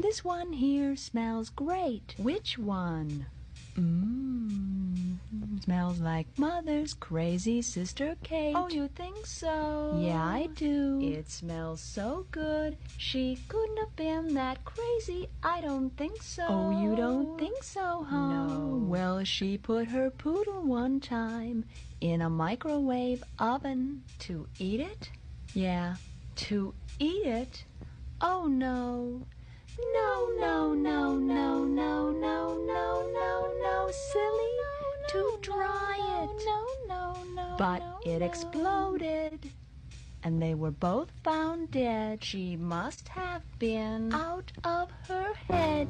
This one here smells great. Which one? Smells like Mother's crazy sister Kate. Oh, you think so? Yeah, I do. It smells so good. She couldn't have been that crazy. I don't think so. Oh, you don't think so, huh? No. Well, she put her poodle one time in a microwave oven. To eat it? Yeah, to eat it? Oh, no. No, no, no, no, no, no, no, no, no, silly. To dry it. But it exploded, and they were both found dead. She must have been out of her head.